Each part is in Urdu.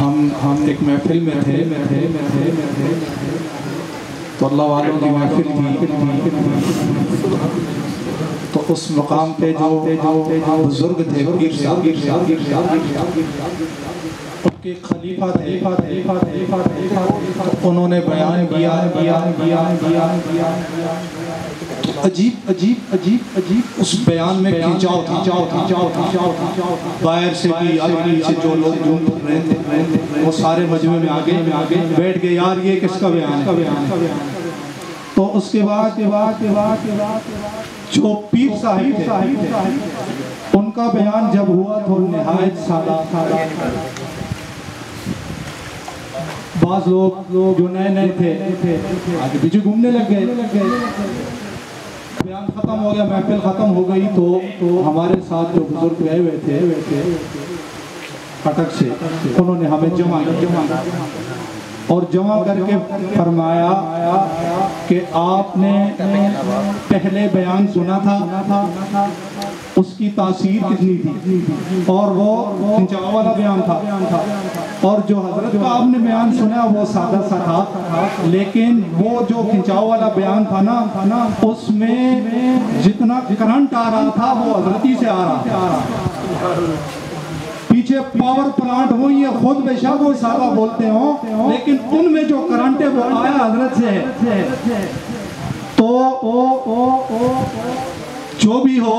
ہم ایک محفل میں تھے تو اللہ والوں کی محفل تھی، تو اس مقام پہ جو بزرگ تھے پیر صاحب ان کے خلیفہ تھے، انہوں نے بیان کیا، عجیب اس بیان میں کھنچاؤ تھا، باہر سے بھی آگے سے جو لوگ جھوم رہے تھے وہ سارے مجمع میں آگے بیٹھ گئے، یار یہ کس کا بیان ہے؟ تو اس کے بعد جو پیر صاحب تھے ان کا بیان جب ہوا تو نہایت سادہ، بعض لوگ جو نئے تھے آگے پیچھے گھومنے لگ گئے، بیان ختم ہو گیا، محفل ختم ہو گئی، تو ہمارے ساتھ جو بزرگ گئے ہوئے تھے کٹک سے، انہوں نے ہمیں جمع اور جمع کر کے فرمایا کہ آپ نے پہلے بیان سنا تھا، اس کی تاثیر کتنی تھی، اور وہ کھنچاؤ والا بیان تھا، اور جو حضرت کا آپ نے بیان سنا وہ سادہ سا تھا، لیکن وہ جو کھنچاؤ والا بیان تھا نا اس میں جتنا کرنٹ آ رہا تھا وہ حضرت ہی سے آ رہا تھا، پیچھے پاور پلانٹ ہوئی ہے، خود بے شک وہ سادہ بولتے ہوں لیکن ان میں جو کرنٹ ہے وہ آیا حضرت سے ہے، تو جو بھی ہو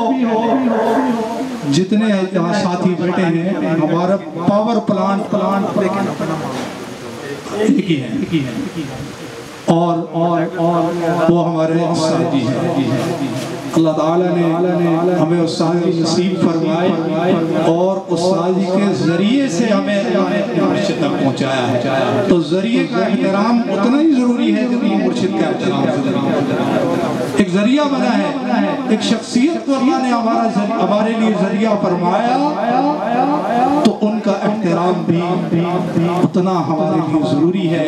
جتنے یہاں ساتھی بیٹھے ہیں ہمارا پاور پلانٹ ایک ہی ہے، اور وہ ہمارے استاد جی ہیں، اللہ تعالیٰ نے ہمیں استاد جی نصیب فرمائے اور استاد جی کے ذریعے سے ہمیں اپنے مرشد تک پہنچایا ہے، تو ذریعے کا احترام اتنا ہی ضروری ہے جتنا مرشد کا احترام ضروری ہے، ایک ذریعہ بنا ہے، ایک شخصیت کو اللہ نے ہمارے لیے ذریعہ فرمایا، تو ان کا احترام بھی اتنا ہمارے لیے ضروری ہے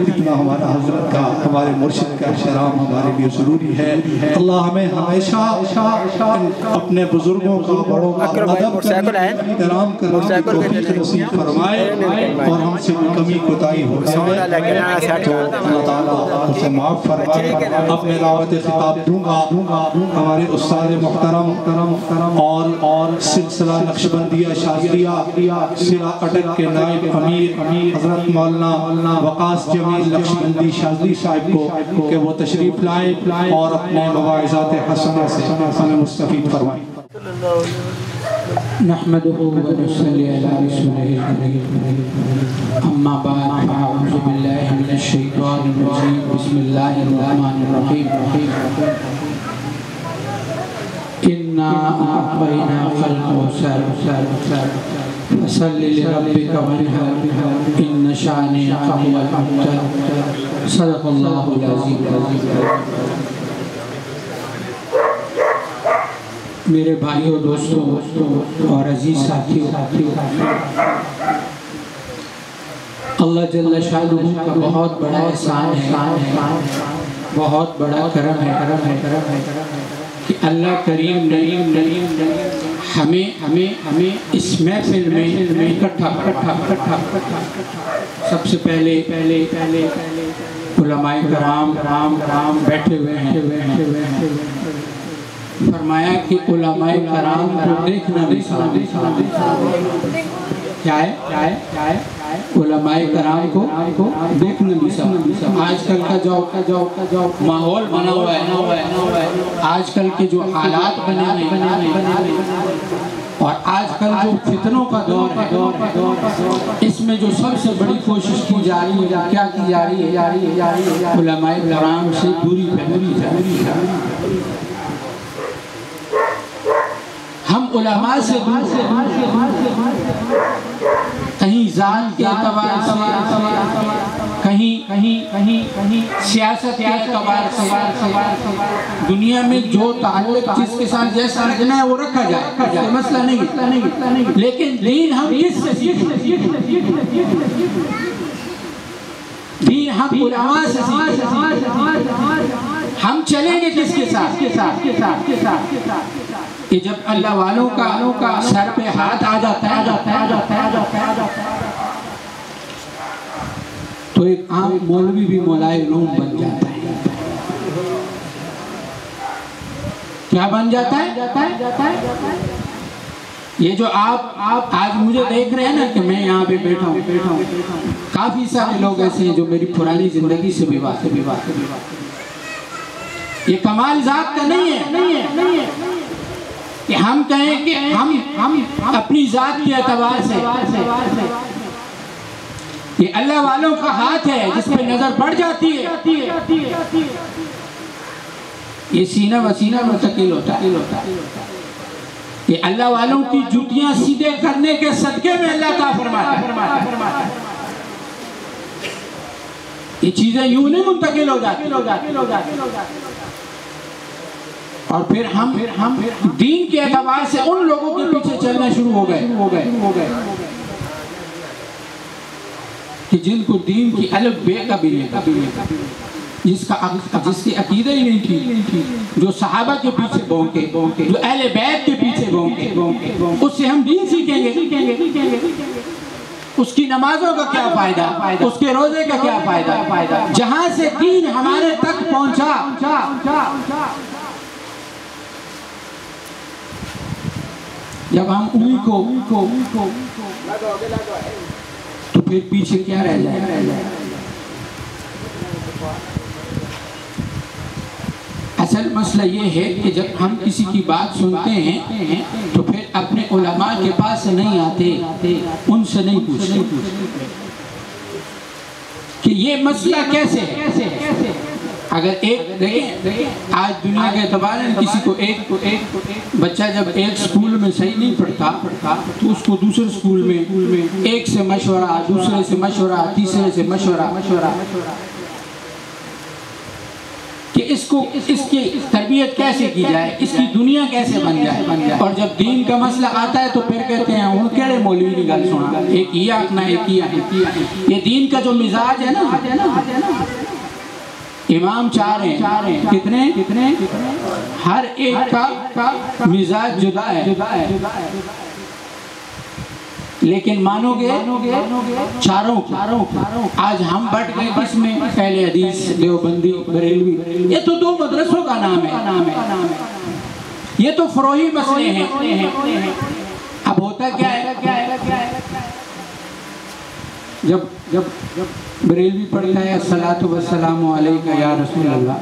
جتنا ہمارا حضرت کا، ہمارے مرشد کا احترام ہمارے لیے ضروری ہے۔ اللہ ہمیں ہمیشہ اپنے بزرگوں کا، بڑوں کا ادب کرنے، احترام کرنے کی توفیق نصیب فرمائے، اور ہم سے کمی کوتاہی ہو جائے تو اللہ تعالیٰ اسے معاف فرمائے۔ اب میں دعوت خطاب دوں گا ہمارے استاد محترم اور سلسلہ نقشبندیہ شاذلیہ ضلع اٹک کے نائب امیر حضرت مولانا وقاص جمیل نقشبندی شاذلی صاحب کو کہ وہ تشریف لائیں اور اپنے مواعظات حسنہ سے ہمیں مستفید فرمائیں۔ نحمده ونصلي على رسوله الكريم، اما بعد فاعوذ بالله من الشيطان الرجيم، بسم الله الرحمن الرحيم، انا اعطيناك الكوثر فصل لربك وانحر ان شانئك هو الابتر، صدق الله العظيم۔ میرے بھائیوں، دوستوں اور عزیز ساتھیوں، اللہ جل شانہ کا بہت بڑا احسان ہے، بہت بڑا کرم ہے کہ اللہ کریم ہمیں اس محفل میں اکٹھا، سب سے پہلے علماء کرام بیٹھے ہوئے ہیں، فرمایا کہ علماء کرام کو دیکھنا بھی کیا ہے، علماء کرام کو دیکھنا بھی آج کل کا جو ماحول بنا ہوا ہے، آج کل کے جو حالات بنے ہیں، اور آج کل جو فتنوں کا دور ہے، اس میں جو سب سے بڑی کوشش کی جا رہی ہے، کیا کی جا رہی ہے، علماء کرام سے دوری ہم علماء سے کہیں ذات کے اعتبار سے، کہیں سیاست کے اعتبار سے، دنیا میں جو تعلق جس کے ساتھ جیسا رکھنا ہے وہ رکھا جائے، مسئلہ نہیں، لیکن دین ہم کس سے سیکھیں، دین ہم علماء سے سیکھیں، ہم چلیں گے کس کے ساتھ، کہ جب اللہ والوں کا سر پہ ہاتھ آ جاتا ہے، تو ایک عام مولوی بھی مولائے علوم بن جاتا ہے. کیا بن جاتا ہے؟ یہ جو آپ آج مجھے دیکھ رہے ہیں نا کہ میں یہاں پہ بیٹھا ہوں، کافی سارے لوگ ایسے ہیں جو میری پرانی زندگی سے بھی واقف. یہ کمال ذات کا نہیں ہے کہ ہم کہیں کہ ہم اپنی ذات کے اعتبار سے، یہ اللہ والوں کا ہاتھ ہے جس پہ نظر پڑ جاتی ہے. یہ سینہ و سینہ منتقل ہوتا ہے. یہ اللہ والوں کی جوتیاں سیدھے کرنے کے صدقے میں اللہ کا فرماتا ہے. یہ چیزیں یوں نہیں منتقل ہو جاتی. اور پھر ہم دین کے اعتبار سے ان لوگوں کے پیچھے چلنا شروع ہو گئے کہ جن کو دین کی الف بے کا بھی نہیں، جس کی عقیدہ ہی نہیں تھی، جو صحابہ کے پیچھے بھونکے، جو اہل بیت کے پیچھے بھونکے. اس سے ہم دین سیکھیں گے. اس کی نمازوں کا کیا فائدہ، اس کے روزے کا کیا فائدہ، جہاں سے دین ہمارے تک پہنچا. جب ہم انہی کو تو پھر پیچھے کیا رہ جائے. اصل مسئلہ یہ ہے کہ جب ہم کسی کی بات سنتے ہیں تو پھر اپنے علماء کے پاس نہیں آتے، ان سے نہیں پوچھتے کہ یہ مسئلہ کیسے ہے. اگر دیکھیں آج دنیا کے اعتبار میں کسی کو ایک بچہ جب ایک سکول میں صحیح نہیں پڑھتا تو اس کو دوسرے سکول میں ایک سے مشورہ، دوسرے سے مشورہ، تیسرے سے مشورہ کہ اس کی تربیت کیسے کی جائے، اس کی دنیا کیسے بن جائے. اور جب دین کا مسئلہ آتا ہے تو پھر کہتے ہیں ان کیڑے مولوی کی گل سنا، ایک یہ آکھنا ایک یہ. یہ دین کا جو مزاج ہے نا، امام چار ہیں، کتنے ہر ایک کا مزاج جدا ہے، لیکن مانو گے چاروں. آج ہم بٹ گئے کس میں؟ اہل حدیث، دیوبندی، بریلوی. یہ تو دو مدرسوں کا نام ہے، یہ تو فروعی مسئلے ہیں. اب ہوتا کیا ہے، جب بریلوی پڑھتا ہے الصلاۃ والسلام علیکہ یا رسول اللہ،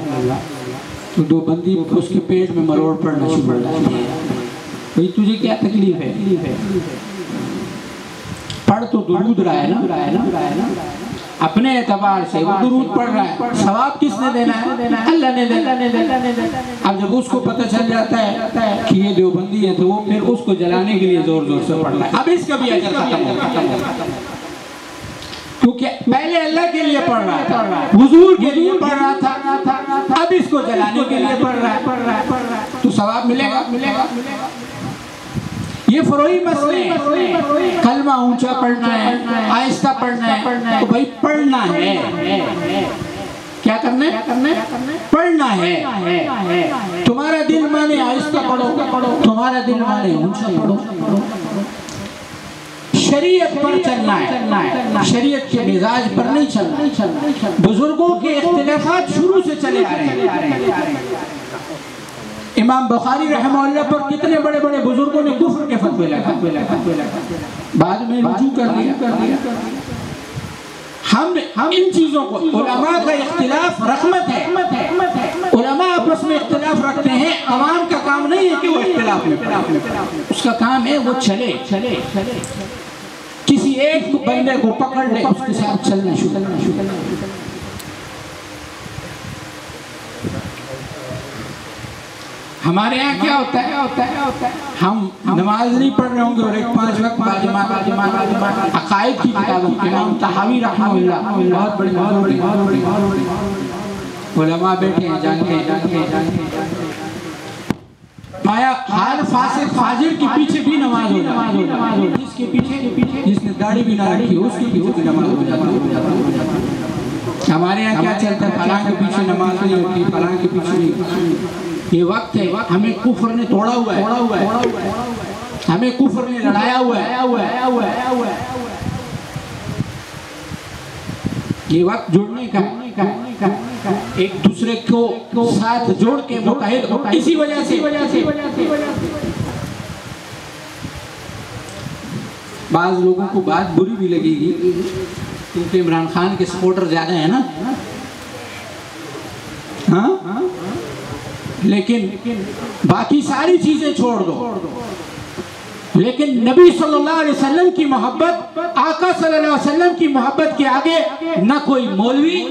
تو دو بندی اس کے پیٹ میں مروڑ پڑنا شروع ہو جاتی ہے. بھئی تجھے کیا تکلیف ہے؟ پڑھ تو درود رہا ہے نا، اپنے اعتبار سے وہ درود پڑھ رہا ہے، ثواب کس نے دینا ہے؟ اللہ نے دینا. اب جب اس کو پتہ چل جاتا ہے کہ یہ دیوبندی ہے تو وہ پھر اس کو جلانے کے لیے زور سے پڑھ رہا ہے. اب اس کا بھی اجر ختم ہوگا، کیونکہ پہلے اللہ کے لیے پڑھ رہا تھا، حضور کے لیے پڑھ رہا تھا، اب اس کو جلانے کے لیے پڑھ رہا ہے تو ثواب ملے گا. یہ فروعی مسئلے ہیں. کلمہ اونچا پڑھنا ہے، آہستہ پڑھنا ہے، تو بھائی پڑھنا ہے. کیا کرنا ہے؟ پڑھنا ہے. تمہارا دل مانے آہستہ پڑھو، تمہارا دل مانے اونچا پڑھو. شریعت پر چلنا ہے، شریعت کے مزاج پر نہیں چلنا. بزرگوں کے اختلافات شروع سے چلے آ رہے ہیں. امام بخاری رحمہ اللہ پر کتنے بڑے بڑے بزرگوں نے کفر کے فتوے لگائے، بعد میں رجوع کر دیا. ہم ان چیزوں کو، علماء کا اختلاف رحمت ہے. علماء آپس میں اختلاف رکھتے ہیں، عوام کا کام نہیں ہے کہ وہ اختلاف میں پڑے، اس کا کام ہے وہ چلے. کسی ایک بندے کو پکڑ لے، اس کے ساتھ چلنا شروع. ہمارے یہاں کیا ہوتا ہے، ہم نماز نہیں پڑھ رہے ہوں گے اور ایک 5 وقت باجماعت عقائد کی کتابوں، امام طحاوی رحمہ اللہ بہت بڑے علماء بیٹھے ہیں، جانتے ہیں مایا حال فاسق فاجر کے پیچھے بھی نماز ہو جاتی، جس کے پیچھے جس نے داڑھی بھی نہ رکھی اس کے پیچھے بھی نماز ہو جاتی. ہمارے یہاں کیا چلتا ہے، فلاں کے پیچھے نماز نہیں ہوتی، فلاں کے پیچھے نہیں. یہ وقت ہے، ہمیں کفر نے توڑا ہوا ہے، ہمیں کفر نے لڑایا ہوا ہے. یہ وقت جڑنے کا ایک دوسرے کو ساتھ جوڑ کے متحد ہو. اسی وجہ سے بعض لوگوں کو بات بری بھی لگے گی کیونکہ عمران خان کے سپورٹر زیادہ ہیں نا, ہاں, لیکن باقی ساری چیزیں چھوڑ دو, لیکن نبی صلی اللہ علیہ وسلم کی محبت, آقا صلی اللہ علیہ وسلم کی محبت کے آگے نہ کوئی مولوی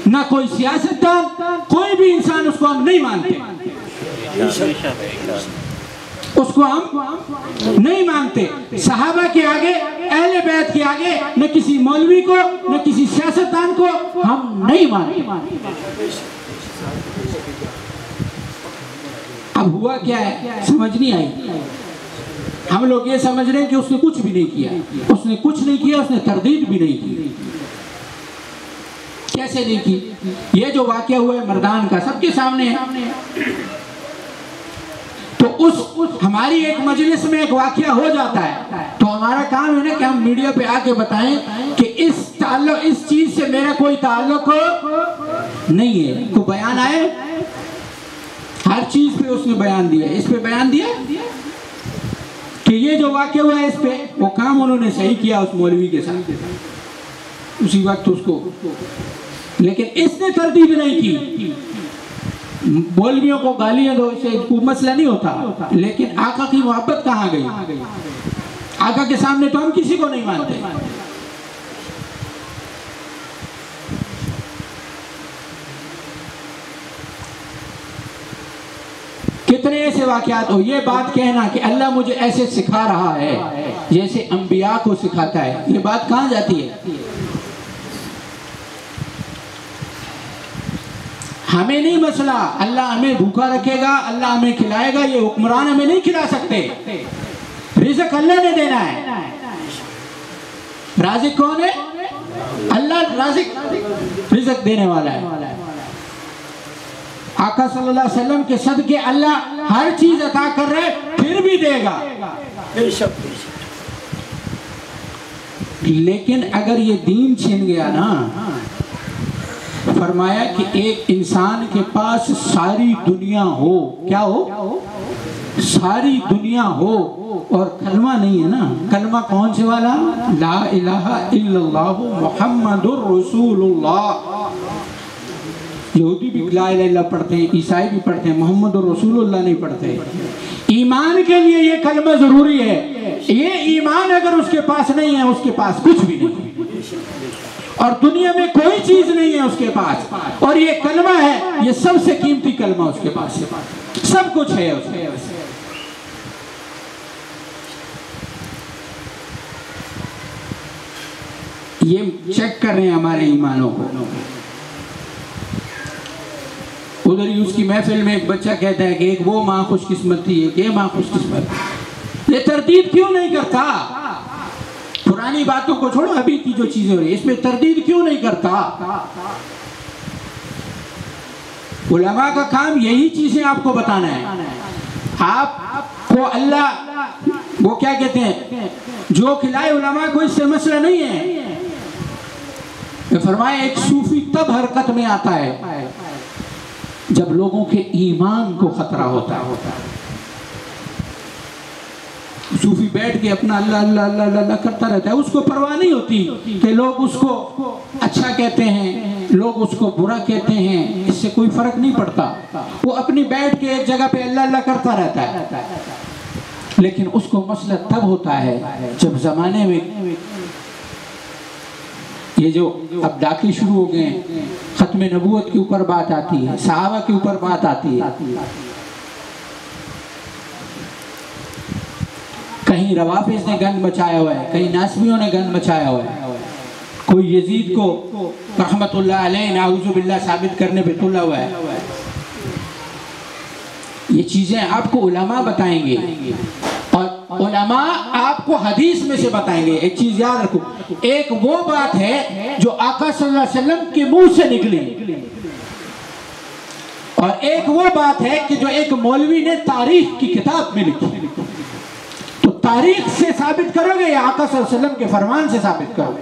نہ کوئی سیاستدان, کوئی بھی انسان اس کو ہم نہیں مانتے, اس کو ہم نہیں مانتے. صحابہ کے آگے, اہل بیت کے آگے نہ کسی مولوی کو نہ کسی سیاستدان کو ہم نہیں مانتے. اب ہوا کیا ہے سمجھ نہیں آئی. ہم لوگ یہ سمجھ رہے ہیں کہ اس نے کچھ بھی نہیں کیا, اس نے کچھ نہیں کیا, اس نے تردید بھی نہیں کی. کیسے نہیں کی؟ یہ جو واقعہ ہوا ہے مردان کا سب کے سامنے ہے. تو اس ہماری ایک مجلس میں ایک واقعہ ہو جاتا ہے تو ہمارا کام ہے نا کہ ہم میڈیا پہ آ کے بتائیں کہ اس چیز سے میرا کوئی تعلق نہیں ہے. کو بیان آئے, ہر چیز پہ اس نے بیان دیا, اس پہ بیان دیا کہ یہ جو واقعہ ہوا ہے اس پہ وہ کام انہوں نے صحیح کیا اس مولوی کے ساتھ اسی وقت اس کو, لیکن اس نے تردید نہیں کی. مولویوں کو گالیاں دو, اسے کوئی مسئلہ نہیں ہوتا, لیکن آقا کی محبت کہاں گئی؟ آقا کے سامنے تو ہم کسی کو نہیں مانتے. کتنے ایسے واقعات ہو. یہ بات کہنا کہ اللہ مجھے ایسے سکھا رہا ہے جیسے انبیاء کو سکھاتا ہے, یہ بات کہاں جاتی ہے؟ ہمیں نہیں مسئلہ, اللہ ہمیں بھوکا رکھے گا, اللہ ہمیں کھلائے گا, یہ حکمران ہمیں نہیں کھلا سکتے. رزق اللہ نے دینا ہے. رازق کون ہے؟ اللہ رزق دینے والا ہے. آقا صلی اللہ علیہ وسلم کے صدقے اللہ ہر چیز عطا کر رہے, پھر بھی دے گا. لیکن اگر یہ دین چھن گیا نا, فرمایا کہ ایک انسان کے پاس ساری دنیا ہو, کیا ہو؟ ساری دنیا ہو, اور کلمہ نہیں ہے نا. کلمہ کون سے والا؟ لا الہ الا اللہ محمد الرسول اللہ. یہودی بھی لا الہ الا اللہ پڑھتے ہیں, عیسائی بھی پڑھتے ہیں, محمد الرسول اللہ نہیں پڑھتے. ایمان کے لیے یہ کلمہ ضروری ہے. یہ ایمان اگر اس کے پاس نہیں ہے, اس کے پاس کچھ بھی نہیں, اور دنیا میں کوئی چیز نہیں ہے اس کے پاس. اور یہ کلمہ ہے, یہ سب سے قیمتی کلمہ اس کے پاس, سب کچھ ہے اس کے پاس. یہ چیک کر رہے ہیں ہمارے ایمانوں کو. ادھر ہی اس کی محفل میں ایک بچہ کہتا ہے کہ ایک وہ ماں خوش قسمت تھی, ایک یہ ماں خوش قسمت. یہ تردید کیوں نہیں کرتا؟ پرانی باتوں کو چھوڑو, ابھی کی جو چیزیں ہو رہی ہیں اس میں تردید کیوں نہیں کرتا؟ علماء کا کام یہی چیزیں آپ کو بتانا ہے. آپ کو اللہ وہ کیا کہتے ہیں, جو کھلائے علماء کو اس سے مسئلہ نہیں ہے. فرمایا ایک صوفی تب حرکت میں آتا ہے جب لوگوں کے ایمان کو خطرہ ہوتا ہے. صوفی بیٹھ کے اپنا اللہ اللہ اللہ اللہ کرتا رہتا ہے, اس کو پرواہ نہیں ہوتی کہ لوگ اس کو اچھا کہتے ہیں, لوگ اس کو برا کہتے ہیں, اس سے کوئی فرق نہیں پڑتا. وہ اپنی بیٹھ کے ایک جگہ پہ اللہ اللہ کرتا رہتا ہے. لیکن اس کو مسئلہ تب ہوتا ہے جب زمانے میں یہ جو اب ڈاکے شروع ہو گئے ہیں, ختم نبوت کے اوپر بات آتی ہے, صحابہ کے اوپر بات آتی ہے, کہیں روافظ نے گند مچایا ہوا ہے, کہیں ناسبیوں نے گند مچایا ہوا ہے, کوئی یزید کو رحمت اللہ علیہ نعوذ باللہ ثابت کرنے پہ تلا ہوا ہے. یہ چیزیں آپ کو علماء بتائیں گے, اور علماء آپ کو حدیث میں سے بتائیں گے. ایک چیز یاد رکھو, ایک وہ بات ہے جو آقا صلی اللہ علیہ وسلم کے منہ سے نکلی, اور ایک وہ بات ہے کہ جو ایک مولوی نے تاریخ کی کتاب میں لکھی. تو تاریخ سے ثابت کرو گے یا آقا صلی اللہ علیہ وسلم کے فرمان سے ثابت کرو گے؟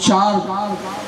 4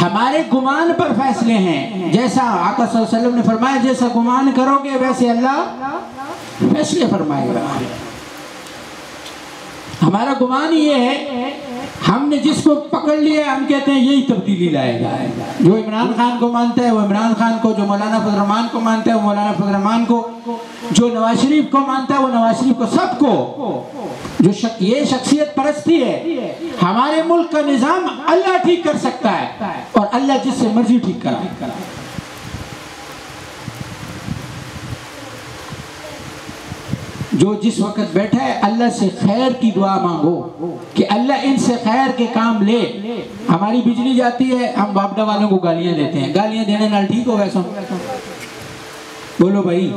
ہمارے گمان پر فیصلے ہیں، جیسا آقا صلی اللہ علیہ وسلم نے فرمایا جیسا گمان کرو گے ویسے اللہ فیصلے فرمائے گا۔ ہمارا گمان یہ ہے، ہم نے جس کو پکڑ لیا ہم کہتے ہیں یہی تبدیلی لائے گا۔ جو عمران خان کو مانتا ہے وہ عمران خان کو، جو مولانا فضل الرحمان کو مانتا ہے وہ مولانا فضل الرحمان کو، جو نواز شریف کو مانتا ہے وہ نواز شریف کو، سب کو۔ جو یہ شخصیت پرستی ہے، ہمارے ملک کا نظام اللہ ٹھیک کر سکتا ہے اور اللہ جس سے مرضی ٹھیک کرا۔ جو جس وقت بیٹھا ہے اللہ سے خیر کی دعا مانگو کہ اللہ ان سے خیر کے کام لے۔ ہماری بجلی جاتی ہے، ہم باپڈا والوں کو گالیاں دیتے ہیں، گالیاں دینے نال ٹھیک ہو ویسا؟ بولو بھائی،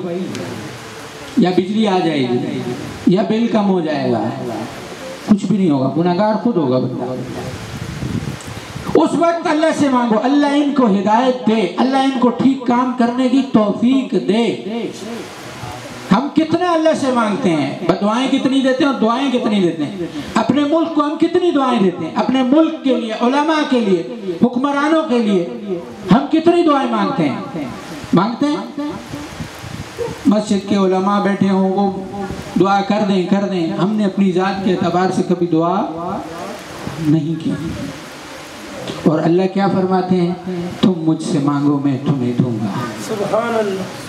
یا بجلی آ جائے گی یا بل کم ہو جائے گا، کچھ بھی نہیں ہوگا، گناہگار خود ہوگا بندہ۔ اس وقت اللہ سے مانگو اللہ ان کو ہدایت دے، اللہ ان کو ٹھیک کام کرنے کی توفیق دے۔ ہم کتنا اللہ سے مانگتے ہیں، دعائیں کتنی دیتے ہیں اور دعائیں کتنی دیتے ہیں؟ اپنے ملک کو ہم کتنی دعائیں دیتے ہیں، اپنے ملک کے لیے، علماء کے لیے، حکمرانوں کے لیے ہم کتنی دعائیں مانگتے ہیں؟ مسجد کے علماء بیٹھے ہوں وہ دعا کر دیں، ہم نے اپنی ذات کے اعتبار سے کبھی دعا نہیں کی۔ اور اللہ کیا فرماتے ہیں؟ تم مجھ سے مانگو میں تمہیں دوں گا۔ سبحان اللہ۔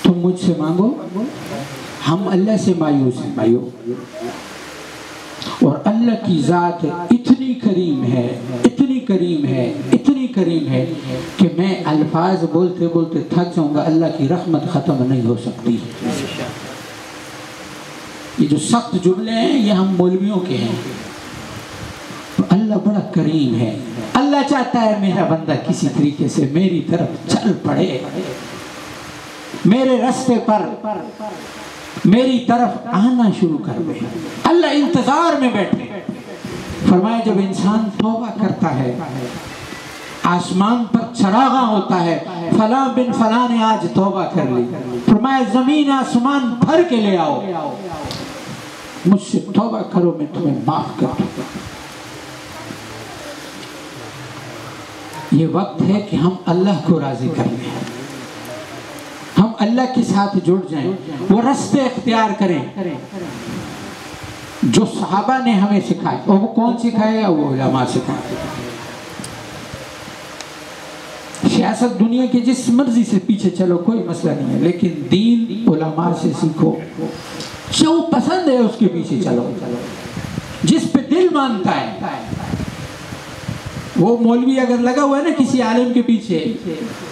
تم مجھ سے مانگو، ہم اللہ سے مایوس ہیں اور اللہ کی ذات اتنی کریم ہے، اتنی کریم ہے، اتنی کریم ہے کہ میں الفاظ بولتے بولتے تھک جاؤں گا، اللہ کی رحمت ختم نہیں ہو سکتی۔ یہ جو سخت جملے ہیں یہ ہم مولویوں کے ہیں۔ اللہ بڑا کریم ہے، اللہ چاہتا ہے میرا بندہ کسی طریقے سے میری طرف چل پڑے، میرے راستے پر میری طرف آنا شروع کر دے۔ اللہ انتظار میں بیٹھے۔ فرمایا جب انسان توبہ کرتا ہے، آسمان پر چراغاں ہوتا ہے، فلاں بن فلاں نے آج توبہ کر لی، فرمایا زمین آسمان بھر کے لے آؤ، مجھ سے توبہ کرو میں تمہیں معاف کر دوں گا۔ یہ وقت ہے کہ ہم اللہ کو راضی کر لیں، ہم اللہ کے ساتھ جڑ جائیں، وہ راستے اختیار کریں جو صحابہ نے ہمیں سکھائے۔ اور وہ کون سکھائے؟ وہ علماء سکھائے۔ سیاست دنیا کے جس مرضی سے پیچھے چلو کوئی مسئلہ نہیں ہے، لیکن دین علماء سے سیکھو، جو پسند ہے اس کے پیچھے چلو، جس پہ دل مانتا ہے۔ وہ مولوی اگر لگا ہوا ہے نا کسی عالم کے پیچھے،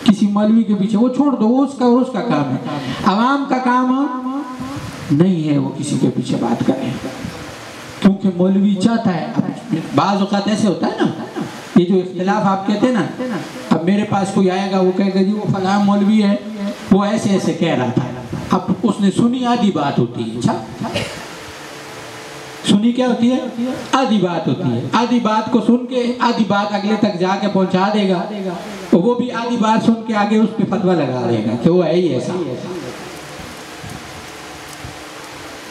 کسی مولوی کے پیچھے، وہ چھوڑ دو، وہ اس کا کام ہے۔ عوام کا کام نہیں ہے وہ کسی کے پیچھے بات کریں، کیونکہ مولوی چاہتا ہے۔ بعض اوقات ایسے ہوتا ہے نا، یہ جو اختلاف آپ کہتے ہیں نا، اب میرے پاس کوئی آئے گا وہ کہے گا جی وہ فلاں مولوی ہے وہ ایسے ایسے کہہ رہا تھا، اب اس نے سنی آدھی بات ہوتی ہے۔ اچھا سنی کیا ہوتی ہے؟ آدھی بات ہوتی ہے۔ آدھی بات کو سن کے آدھی بات اگلے تک جا کے پہنچا دے گا، وہ بھی آدھی بات سن کے آگے اس پہ فتویٰ لگا دے گا کہ وہ ہے ہی ایسا۔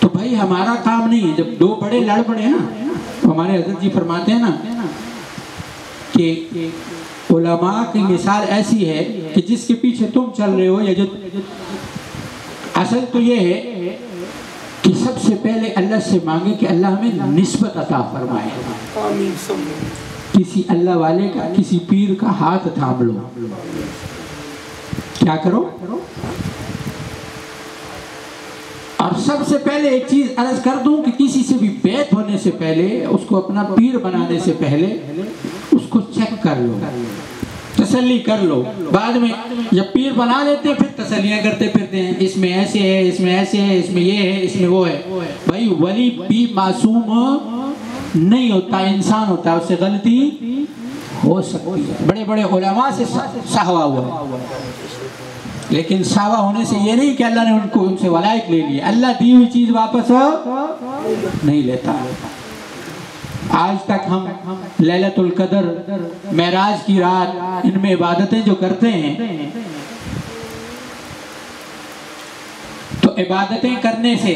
تو بھائی ہمارا کام نہیں ہے، جب دو بڑے لڑ پڑے ہیں نا، ہمارے حضرت جی فرماتے ہیں نا کہ علماء کی مثال ایسی ہے کہ جس کے پیچھے تم چل رہے ہو، یا جو اصل تو یہ ہے کہ سب سے پہلے اللہ سے مانگے کہ اللہ ہمیں نسبت عطا فرمائے۔ کسی اللہ والے کا، کسی پیر کا ہاتھ تھام لو، کیا کرو؟ اور سب سے پہلے ایک چیز عرض کر دوں کہ کسی سے بھی بیعت ہونے سے پہلے، اس کو اپنا پیر بنانے سے پہلے اس کو چیک کر لو، تسلی کر لو۔ بعد میں جب پیر بنا لیتے ہیں پھر تسلیاں کرتے پھرتے ہیں، اس میں ایسے ہے، اس میں ایسے ہے، اس میں یہ ہے، اس میں وہ ہے۔ بھائی ولی بھی معصوم نہیں ہوتا، انسان ہوتا ہے، اس سے غلطی ہو سکتی ہے۔ بڑے بڑے علماء سے سہوا ہوا ہے، لیکن سہوا ہونے سے یہ نہیں کہ اللہ نے ان سے ولایت لے لی۔ اللہ دی ہوئی چیز واپس نہیں لیتا۔ آج تک ہم لیلۃ القدر، معراج کی رات، ان میں عبادتیں جو کرتے ہیں، تو عبادتیں کرنے سے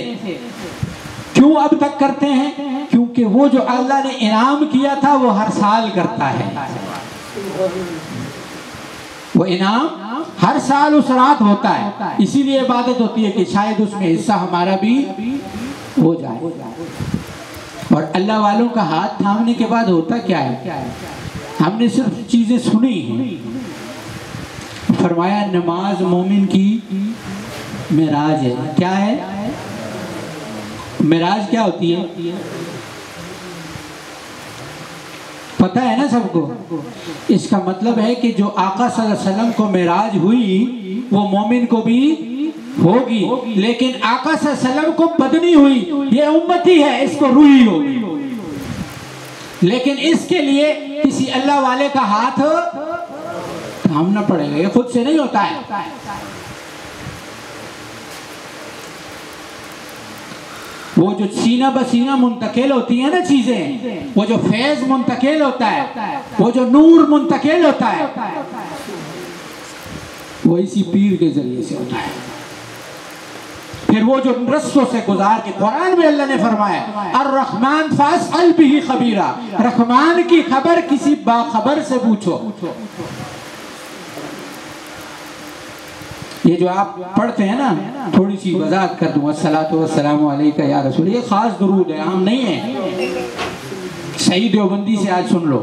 کیوں اب تک کرتے ہیں؟ کیونکہ وہ جو اللہ نے انعام کیا تھا وہ ہر سال کرتا ہے۔ وہ انعام ہر سال اس رات ہوتا ہے، اسی لیے عبادت ہوتی ہے کہ شاید اس میں حصہ ہمارا بھی ہو جائے۔ اور اللہ والوں کا ہاتھ تھامنے کے بعد ہوتا کیا ہے؟ ہم نے صرف چیزیں سنی ہیں۔ فرمایا نماز مومن کی معراج ہے۔ کیا ہے معراج؟ کیا ہوتی ہے پتہ ہے نا سب کو؟ اس کا مطلب ہے کہ جو آقا صلی اللہ علیہ وسلم کو معراج ہوئی وہ مومن کو بھی ہوگی، لیکن آقا صلی اللہ علیہ وسلم کو بدنی ہوئی، یہ امتی ہے، اس کو روحی ہوگی۔ لیکن اس کے لیے کسی اللہ والے کا ہاتھ تھامنا پڑے گا، یہ خود سے نہیں ہوتا ہے۔ وہ جو سینہ بسینہ منتقل ہوتی ہیں نا چیزیں، وہ جو فیض منتقل ہوتا ہے، وہ جو نور منتقل ہوتا ہے، وہ اسی پیر کے ذریعے سے ہوتا ہے۔ پھر وہ جو رستوں سے گزار کے، قرآن میں اللہ نے فرمایا الرحمن فاسأل به خبیرا، رحمان کی خبر کسی باخبر سے پوچھو۔ یہ جو آپ پڑھتے ہیں نا، تھوڑی سی وضاحت کر دوں، الصلاۃ والسلام علیکہ یا رسول، یہ خاص درود ہے، عام نہیں ہے۔ صحیح دیوبندی سے آج سن لو،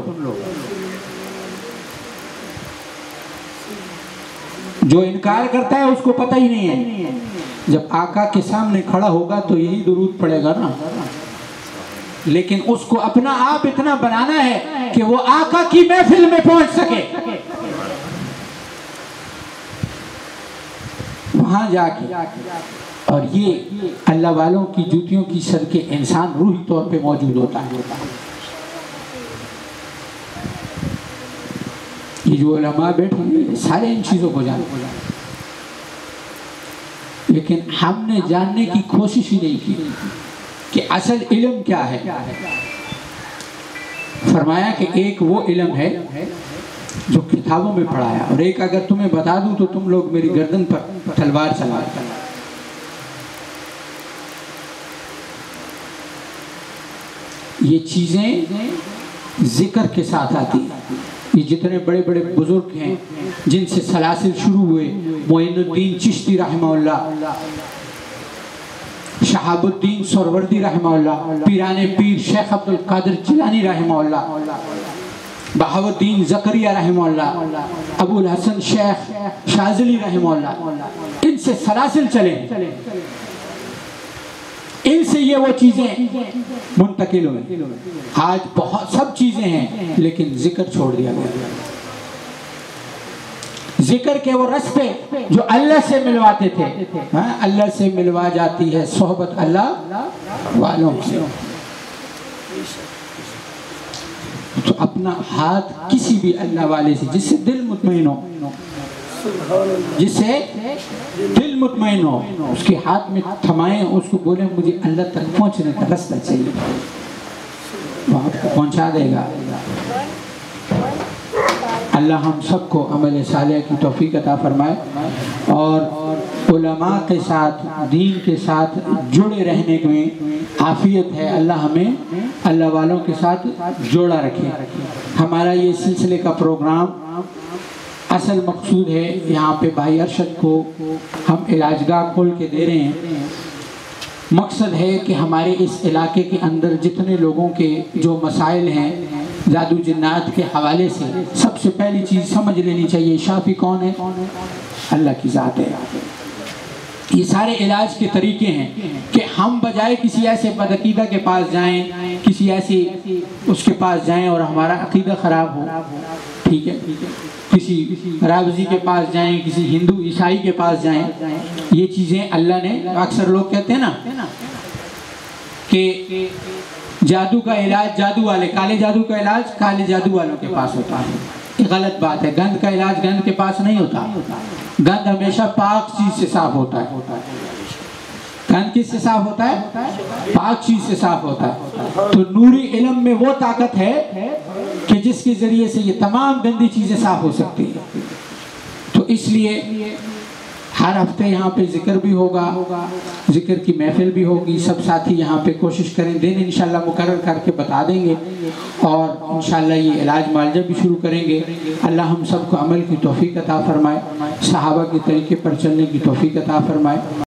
جو انکار کرتا ہے اس کو پتہ ہی نہیں ہے۔ جب آقا کے سامنے کھڑا ہوگا تو یہی درود پڑے گا نا، لیکن اس کو اپنا آپ اتنا بنانا ہے کہ وہ آقا کی محفل میں پہنچ سکے، وہاں جا کے۔ اور یہ اللہ والوں کی جوتیوں کی صدقے انسان روحی طور پہ موجود ہوتا ہے۔ یہ جو علماء بیٹھے ہیں سارے ان چیزوں کو جانتے ہیں، لیکن ہم نے جاننے کی کوشش ہی نہیں کی کہ اصل علم کیا ہے۔ فرمایا کہ ایک وہ علم ہے جو کتابوں میں پڑھایا، اور ایک اگر تمہیں بتا دوں تو تم لوگ میری گردن پر تلوار چلاتے۔ یہ چیزیں ذکر کے ساتھ آتی ہیں۔ یہ جتنے بڑے بڑے بزرگ ہیں جن سے سلاسل شروع ہوئے، معین الدین چشتی رحمہ اللہ، شہاب الدین سروردی رحمہ اللہ، پیران پیر شیخ عبد القادر جیلانی رحمہ اللہ، بہاؤالدین زکریا رحمہ اللہ، ابو الحسن شیخ شاذلی رحمہ اللہ، ان سے سلاسل چلے، ان سے یہ وہ چیزیں منتقل ہوئے۔ آج بہت سب چیزیں ہیں لیکن ذکر چھوڑ دیا گیا۔ ذکر کے وہ رستے جو اللہ سے ملواتے تھے، اللہ سے ملوا جاتی ہے صحبت اللہ والوں سے۔ تو اپنا ہاتھ کسی بھی اللہ والے سے، جس سے دل مطمئن ہو، جس سے دل مطمئن ہو، اس کے ہاتھ میں تھمائیں، اس کو بولیں مجھے اللہ تک پہنچنے کا راستہ چاہیے، وہ آپ کو پہنچا دے گا۔ اللہ ہم سب کو عمل صالح کی توفیق عطا فرمائے، اور علماء کے ساتھ، دین کے ساتھ جڑے رہنے میں عافیت ہے۔ اللہ ہمیں اللہ والوں کے ساتھ جوڑا رکھے۔ ہمارا یہ سلسلے کا پروگرام اصل مقصود ہے، یہاں پہ بھائی ارشد کو ہم علاج گاہ کھول کے دے رہے ہیں۔ مقصد ہے کہ ہمارے اس علاقے کے اندر جتنے لوگوں کے جو مسائل ہیں جادو جنات کے حوالے سے، سب سے پہلی چیز سمجھ لینی چاہیے شافی کون ہے؟ اللہ کی ذات ہے۔ یہ سارے علاج کے طریقے ہیں کہ ہم بجائے کسی ایسے بدعقیدہ کے پاس جائیں، کسی ایسی اس کے پاس جائیں اور ہمارا عقیدہ خراب ہو، ٹھیک ہے، کسی رابضی کے پاس جائیں، کسی ہندو عیسائی کے پاس جائیں، یہ چیزیں اللہ نے، اکثر لوگ کہتے ہیں نا کہ جادو کا علاج جادو والے، کالے جادو کا علاج کالے جادو والوں کے پاس ہوتا ہے، یہ غلط بات ہے۔ گند کا علاج گند کے پاس نہیں ہوتا، گند ہمیشہ پاک چیز سے صاف ہوتا ہے۔ گند کس سے صاف ہوتا ہے؟ پاک چیز سے صاف ہوتا ہے۔ تو نوری علم میں وہ طاقت ہے کہ جس کے ذریعے سے یہ تمام گندی چیزیں صاف ہو سکتی ہیں۔ تو اس لیے ہر ہفتے یہاں پہ ذکر بھی ہوگا، ذکر کی محفل بھی ہوگی، سب ساتھی یہاں پہ کوشش کریں، دن انشاءاللہ مقرر کر کے بتا دیں گے، اور انشاءاللہ یہ علاج معالجہ بھی شروع کریں گے۔ اللہ ہم سب کو عمل کی توفیق عطا فرمائے، صحابہ کے طریقے پر چلنے کی توفیق عطا فرمائے۔